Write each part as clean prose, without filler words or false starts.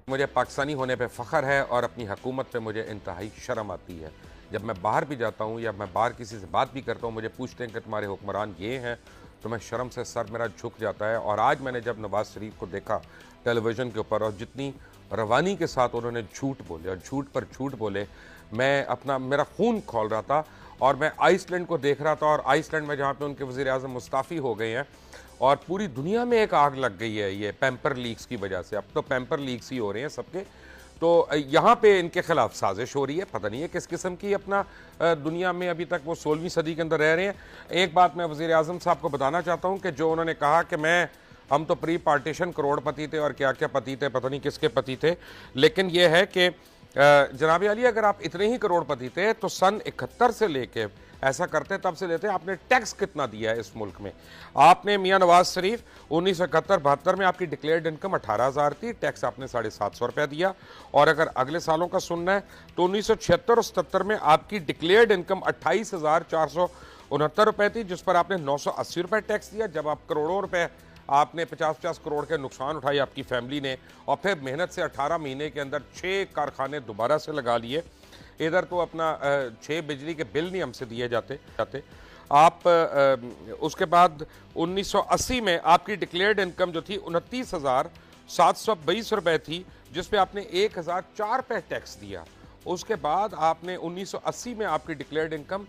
मुझे पाकिस्तानी होने पे फ़ख्र है और अपनी हुकूमत पे मुझे इंतहाई शर्म आती है। जब मैं बाहर भी जाता हूँ या मैं बाहर किसी से बात भी करता हूँ, मुझे पूछते हैं कि तुम्हारे हुक्मरान ये हैं, तो मैं शर्म से सर मेरा झुक जाता है। और आज मैंने जब नवाज़ शरीफ को देखा टेलीविज़न के ऊपर और जितनी रवानी के साथ उन्होंने झूठ बोले और झूठ पर झूठ बोले, मेरा खून खौल रहा था। और मैं आइसलैंड को देख रहा था, और आइसलैंड में जहाँ पे उनके वज़ीर-ए-आज़म मुस्ताफ़ी हो गए हैं और पूरी दुनिया में एक आग लग गई है ये पैम्पर लीक्स की वजह से। अब तो पैम्पर लीक्स ही हो रहे हैं सबके। तो यहाँ पे इनके खिलाफ साजिश हो रही है, पता नहीं है किस किस्म की। अपना दुनिया में अभी तक वो 16वीं सदी के अंदर रह रहे हैं। एक बात मैं वज़ीर-ए-आज़म साहब को बताना चाहता हूँ कि जो उन्होंने कहा कि हम तो प्री पार्टीशन करोड़पति थे और क्या क्या पति थे, पता नहीं किसके पति थे। लेकिन यह है कि जनाब अली, अगर आप इतने ही करोड़पति थे तो सन 71 से लेके ऐसा करते तब से लेते आपने टैक्स कितना दिया है इस मुल्क में? आपने मियां नवाज शरीफ 1971-72 में आपकी डिक्लेयर्ड इनकम 18,000 थी, टैक्स आपने 750 रुपया दिया। और अगर अगले सालों का सुनना है तो 1976 और 77 में आपकी डिक्लेयर्ड इनकम 28,469 रुपए थी, जिस पर आपने 980 रुपए टैक्स दिया। जब आप करोड़ों रुपए आपने 50-50 करोड़ के नुकसान उठाए आपकी फैमिली ने, और फिर मेहनत से 18 महीने के अंदर 6 कारखाने दोबारा से लगा लिए। इधर तो अपना 6 बिजली के बिल नहीं हमसे दिए जाते। आप उसके बाद 1980 में आपकी डिक्लेयर्ड इनकम जो थी 29,722 रुपए थी, जिस पे आपने 1,004 रुपए टैक्स दिया। उसके बाद आपने 1980 में आपकी डिक्लेयर्ड इनकम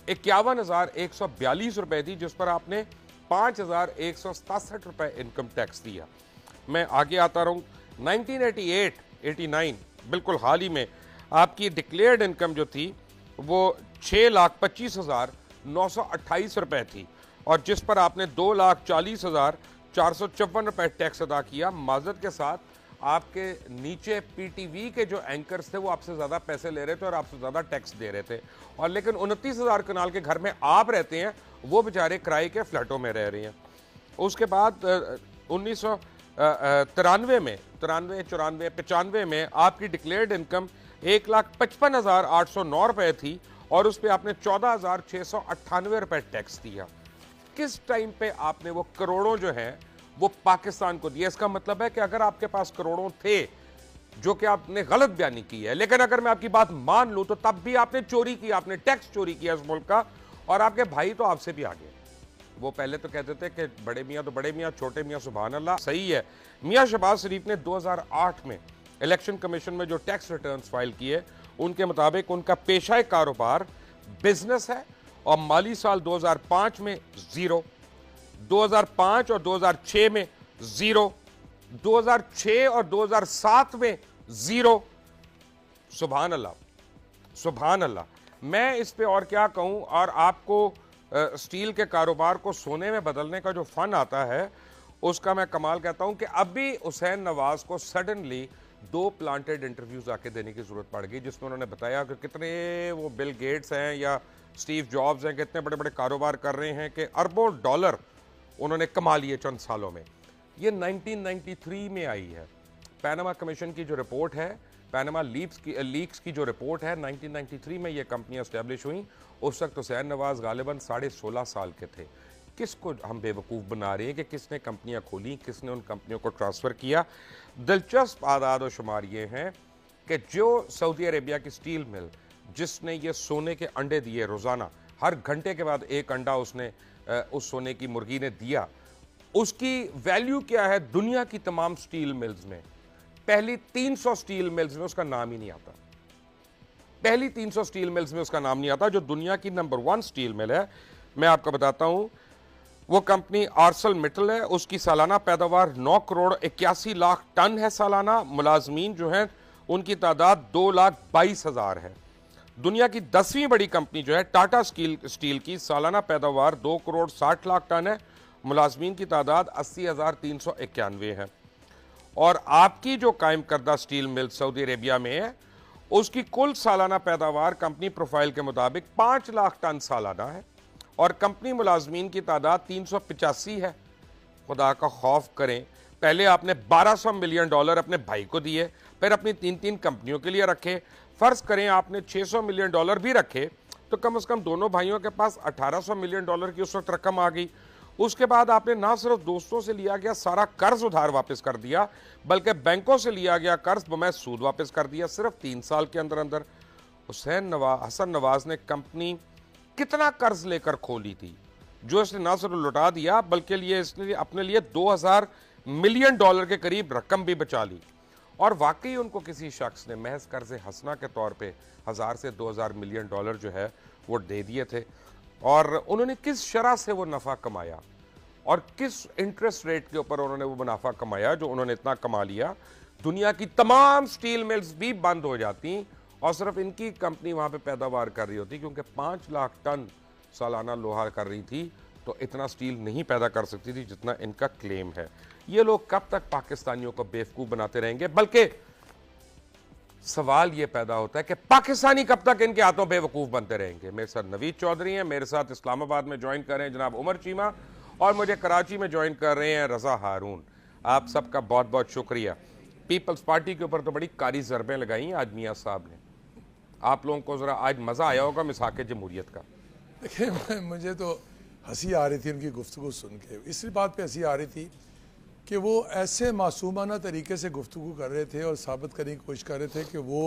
51,142 रुपए थी, जिस पर आपने 5,167 रुपए इनकम टैक्स दिया। मैं आगे आता रहूं, 1988-89 बिल्कुल हाल ही में आपकी डिक्लेयर्ड इनकम जो थी वो 6,25,928 रुपए थी, और जिस पर आपने 2,40,454 रुपए टैक्स अदा किया। माजरत के साथ आपके नीचे पीटीवी के जो एंकर्स थे वो आपसे ज़्यादा पैसे ले रहे थे और आपसे ज़्यादा टैक्स दे रहे थे। और लेकिन 29,000 कनाल के घर में आप रहते हैं, वो बेचारे किराए के फ्लैटों में रह रहे हैं। उसके बाद 1993 में 95 में आपकी डिक्लेयर्ड इनकम 1,55,809 रुपए थी, और उस पर आपने 14,698 रुपए टैक्स दिया। किस टाइम पे आपने वो करोड़ों जो है वो पाकिस्तान को दिया? इसका मतलब है कि अगर आपके पास करोड़ों थे, जो कि आपने गलत बयानी की है, लेकिन अगर मैं आपकी बात मान लूं तो तब भी आपने चोरी की, आपने टैक्स चोरी किया इस मुल्क का। और आपके भाई तो आपसे भी आगे। वो पहले तो कहते थे कि बड़े मियाँ तो बड़े मियाँ, छोटे मियाँ सुभान अल्लाह। सही है, मियाँ शहबाज शरीफ ने 2008 में इलेक्शन कमीशन में जो टैक्स रिटर्न्स फाइल किए, उनके मुताबिक उनका पेशाए कारोबार बिजनेस है, और माली साल 2005 में 0, 2005 और 2006 में 0, 2006 और 2007 में 0। सुभान अल्लाह, सुभान अल्लाह। मैं इस पे और क्या कहूं। और आपको स्टील के कारोबार को सोने में बदलने का जो फन आता है, उसका मैं कमाल कहता हूं कि अभी हुसैन नवाज को सडनली 2 प्लांटेड इंटरव्यूज आके देने की जरूरत पड़ गई, जिसमें उन्होंने बताया कि कितने वो बिल गेट्स हैं या स्टीव जॉब्स हैं, कितने बड़े बड़े कारोबार कर रहे हैं, कि अरबों डॉलर उन्होंने कमा लिए चंद सालों में। ये 1993 में आई है। पैनामा कमीशन की जो रिपोर्ट है, पैनामा लीक्स की जो रिपोर्ट है, 1993 में ये कंपनियां एस्टेब्लिश हुई। उस वक्त हुसैन नवाज गालिबन 16.5 साल के थे। किसको हम बेवकूफ़ बना रहे हैं कि किसने कंपनियां खोली, किसने उन कंपनियों को ट्रांसफ़र किया? दिलचस्प आदाद और शुमार ये हैं कि जो सऊदी अरेबिया की स्टील मिल, जिसने ये सोने के अंडे दिए रोज़ाना, हर घंटे के बाद एक अंडा उसने उस सोने की मुर्गी ने दिया, उसकी वैल्यू क्या है दुनिया की तमाम स्टील मिल्स में? पहली 300 स्टील मिल्स में उसका नाम ही नहीं आता। पहली 300 स्टील मिल्स में उसका नाम नहीं आता। जो दुनिया की नंबर 1 स्टील मिल है, मैं आपको बताता हूं, वो कंपनी आर्सल मिटल है। उसकी सालाना पैदावार 9 करोड़ 81 लाख टन है सालाना। मुलाजमीन जो हैं उनकी तादाद 2,22,000 है। दुनिया की 10वीं बड़ी कंपनी जो है टाटा स्टील की सालाना पैदावार 2 करोड़ 60 लाख टन है। मुलाजमीन की तादाद 80,391 है। और आपकी जो कायम करदा स्टील मिल सऊदी अरेबिया में है, उसकी कुल सालाना पैदावार कंपनी प्रोफाइल के मुताबिक 5 लाख टन सालाना है, और कंपनी मुलाजमीन की तादाद 385 है। खुदा का खौफ करें, पहले आपने $1200 मिलियन अपने भाई को दिए, फिर अपनी 3-3 कंपनियों के लिए रखे। फर्ज करें आपने $600 मिलियन भी रखे, तो कम से कम दोनों भाइयों के पास $1800 मिलियन की उस वक्त रकम आ गई। उसके बाद आपने ना सिर्फ दोस्तों से लिया गया सारा कर्ज उधार वापस कर दिया, बल्कि बैंकों से लिया गया कर्ज बमैज सूद वापस कर दिया सिर्फ 3 साल के अंदर अंदर। हसन नवाज ने कंपनी कितना कर्ज लेकर खोली थी, जो इसने ना सिर्फ लुटा दिया बल्कि इसने अपने लिए $2000 मिलियन के करीब रकम भी बचा ली। और वाकई उनको किसी शख्स ने महज कर्ज हसना के तौर पे 1000 से 2000 मिलियन डॉलर जो है वो दे दिए थे। और उन्होंने किस शरह से वो नफा कमाया और किस इंटरेस्ट रेट के ऊपर उन्होंने वो मुनाफा कमाया जो उन्होंने इतना कमा लिया, दुनिया की तमाम स्टील मिल्स भी बंद हो जाती और सिर्फ इनकी कंपनी वहां पे पैदावार कर रही होती, क्योंकि 5 लाख टन सालाना लोहा कर रही थी, तो इतना स्टील नहीं पैदा कर सकती थी जितना इनका क्लेम है। ये लोग कब तक पाकिस्तानियों को बेवकूफ बनाते रहेंगे? बल्कि सवाल ये पैदा होता है कि पाकिस्तानी कब तक इनके हाथों बेवकूफ बनते रहेंगे। मेरे साथ नवीद चौधरी हैं, मेरे साथ इस्लामाबाद में ज्वाइन कर रहे हैं जनाब उमर चीमा, और मुझे कराची में ज्वाइन कर रहे हैं रजा हारून। आप सबका बहुत बहुत शुक्रिया। पीपल्स पार्टी के ऊपर तो बड़ी कारी ज़रबें लगाई हैं आज मियां साहब ने। आप लोगों को जरा आज मजा आया होगा मिसाक जमहूरियत का। देखिए, मुझे तो हंसी आ रही थी उनकी गुफ्तगू सुन के। इस बात पे हंसी आ रही थी कि वो ऐसे मासूमाना तरीके से गुफ्तगू कर रहे थे और साबित करने की कोशिश कर रहे थे कि वो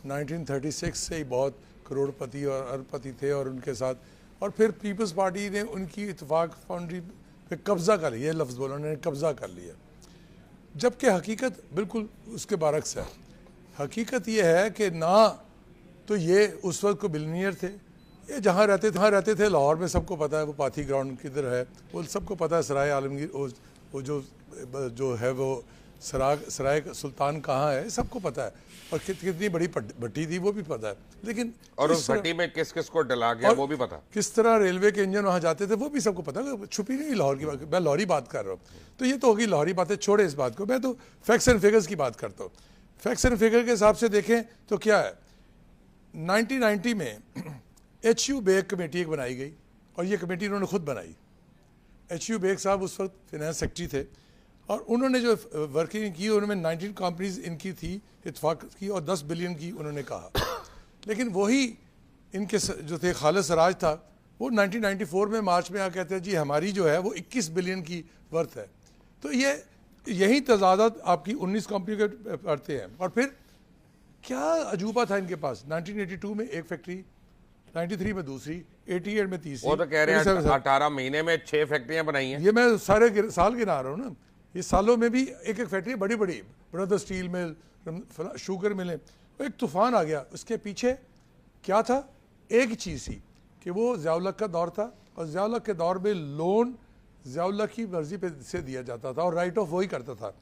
1936 से ही बहुत करोड़पति और अरबपति थे और उनके साथ, और फिर पीपल्स पार्टी ने उनकी इतफाक फाउंड्री पे कब्ज़ा कर लिया, लफ्ज़ बोला उन्होंने, कब्ज़ा कर लिया। जबकि हकीकत बिल्कुल उसके बरक्स है। हकीकत ये है कि ना तो ये उस वक्त को बिलियनियर थे, ये जहाँ रहते थे लाहौर में, सबको पता है वो पाथी ग्राउंड किधर है, वो सबको पता है। सराय आलमगीर वो जो है वो सराय सुल्तान कहाँ है सबको पता है, और कितनी बड़ी भट्टी थी वो भी पता है। लेकिन और उस भट्टी में किस किस को डला गया वो भी पता, किस तरह रेलवे के इंजन वहाँ जाते थे वो भी सबको पता है। छुपी नहीं लाहौर की बात, मैं लाहौरी बात कर रहा हूँ। तो ये तो होगी लाहौरी बातें, छोड़े इस बात को, मैं तो फैक्ट्स एंड फिगर्स की बात करता हूँ। फैक्ट्स एंड फिगर के हिसाब से देखें तो क्या है, 1990 में HU बेग कमेटी एक बनाई गई, और ये कमेटी उन्होंने खुद बनाई। HU बेग साहब उस वक्त फिनेंस सेक्रेटरी थे, और उन्होंने जो वर्किंग की उन्होंने 19 कंपनीज इनकी थी इत्तेफाक की, और 10 बिलियन की उन्होंने कहा। लेकिन वही इनके जो थे खालिद सराज था, वो 1994 में मार्च में आ कहते हैं जी हमारी जो है वो 21 बिलियन की वर्थ है। तो यही तजादात आपकी 19 कंपनी के पड़ते हैं। और फिर क्या अजूबा था इनके पास, 1982 में एक फैक्ट्री, 93 में दूसरी, 88 में तीसरी। वो तो कह रहे हैं 18 महीने में 6 फैक्ट्रियां बनाई हैं। ये मैं सारे साल गिना रहा हूँ ना, ये सालों में भी एक एक फैक्ट्री बड़ी बड़ी, ब्रदर स्टील मिल, शुगर मिलें। एक तूफान आ गया, उसके पीछे क्या था? एक ही चीज़ थी कि वो ज़िया-उल-हक का दौर था, और ज़िया-उल-हक के दौर में लोन ज़िया-उल-हक की मर्जी पे से दिया जाता था, और राइट ऑफ वही करता था।